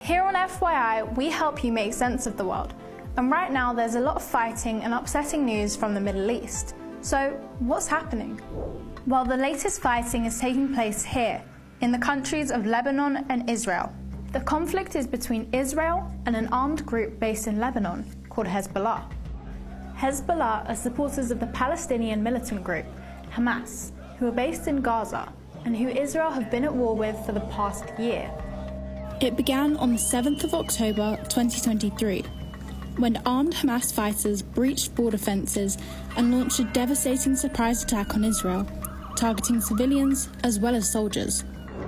Here on FYI, we help you make sense of the world. And right now there's a lot of fighting and upsetting news from the Middle East. So what's happening? Well, the latest fighting is taking place here, in the countries of Lebanon and Israel. The conflict is between Israel and an armed group based in Lebanon called Hezbollah. Hezbollah are supporters of the Palestinian militant group, Hamas, who are based in Gaza and who Israel have been at war with for the past year. It began on the 7th of October 2023, when armed Hamas fighters breached border fences and launched a devastating surprise attack on Israel, targeting civilians as well as soldiers.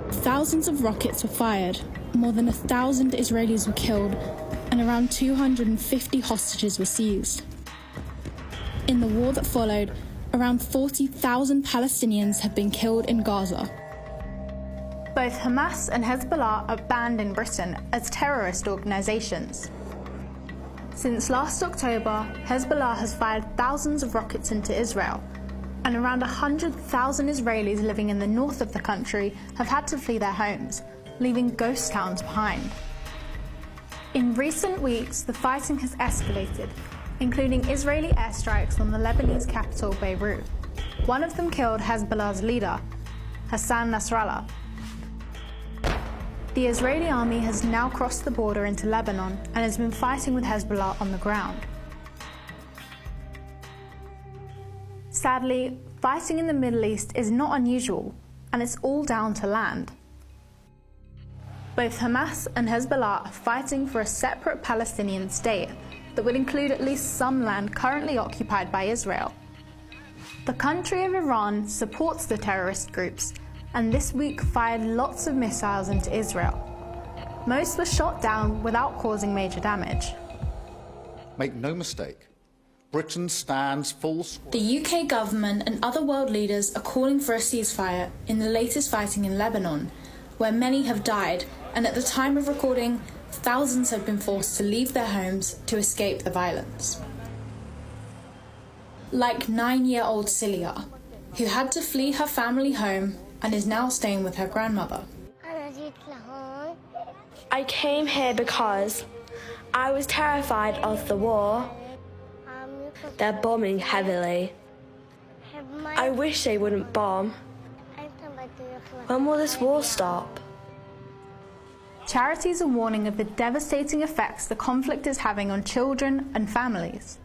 Thousands of rockets were fired, more than 1,000 Israelis were killed, and around 250 hostages were seized. In the war that followed, around 40,000 Palestinians have been killed in Gaza. Both Hamas and Hezbollah are banned in Britain as terrorist organisations. Since last October, Hezbollah has fired thousands of rockets into Israel, and around 100,000 Israelis living in the north of the country have had to flee their homes, leaving ghost towns behind. In recent weeks, the fighting has escalated, including Israeli airstrikes on the Lebanese capital Beirut. One of them killed Hezbollah's leader, Hassan Nasrallah. The Israeli army has now crossed the border into Lebanon and has been fighting with Hezbollah on the ground. Sadly, fighting in the Middle East is not unusual, and it's all down to land. Both Hamas and Hezbollah are fighting for a separate Palestinian state that would include at least some land currently occupied by Israel. The country of Iran supports the terrorist groups, and this week fired lots of missiles into Israel. Most were shot down without causing major damage. Make no mistake, Britain stands full square. The UK government and other world leaders are calling for a ceasefire in the latest fighting in Lebanon, where many have died, and at the time of recording, thousands have been forced to leave their homes to escape the violence. Like 9-year-old Celia, who had to flee her family home and is now staying with her grandmother. I came here because I was terrified of the war. They're bombing heavily. I wish they wouldn't bomb. When will this war stop? Charities are warning of the devastating effects the conflict is having on children and families.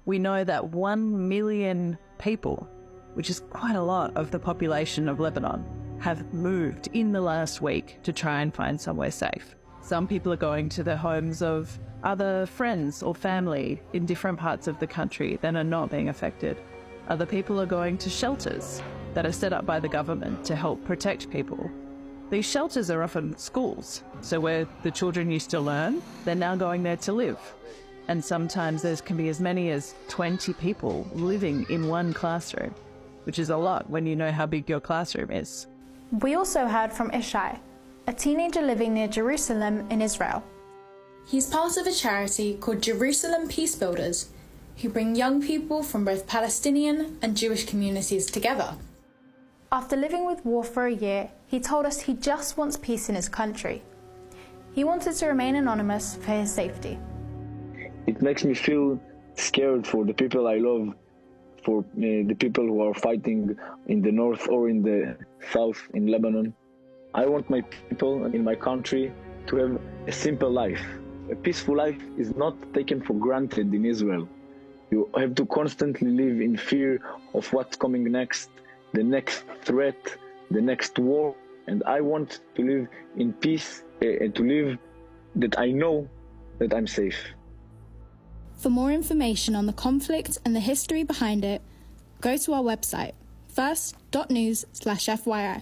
We know that 1 million people, which is quite a lot of the population of Lebanon, have moved in the last week to try and find somewhere safe. Some people are going to the homes of other friends or family in different parts of the country that are not being affected. Other people are going to shelters that are set up by the government to help protect people. These shelters are often schools, so where the children used to learn, they're now going there to live. And sometimes there can be as many as 20 people living in one classroom, which is a lot when you know how big your classroom is. We also heard from Ishai, a teenager living near Jerusalem in Israel. He's part of a charity called Jerusalem Peace Builders, who bring young people from both Palestinian and Jewish communities together. After living with war for a year, he told us he just wants peace in his country. He wanted to remain anonymous for his safety. It makes me feel scared for the people I love, for the people who are fighting in the north or in the south in Lebanon. I want my people in my country to have a simple life. A peaceful life is not taken for granted in Israel. You have to constantly live in fear of what's coming next, the next threat, the next war. And I want to live in peace and to live that I know that I'm safe. For more information on the conflict and the history behind it, go to our website, first.news/FYI.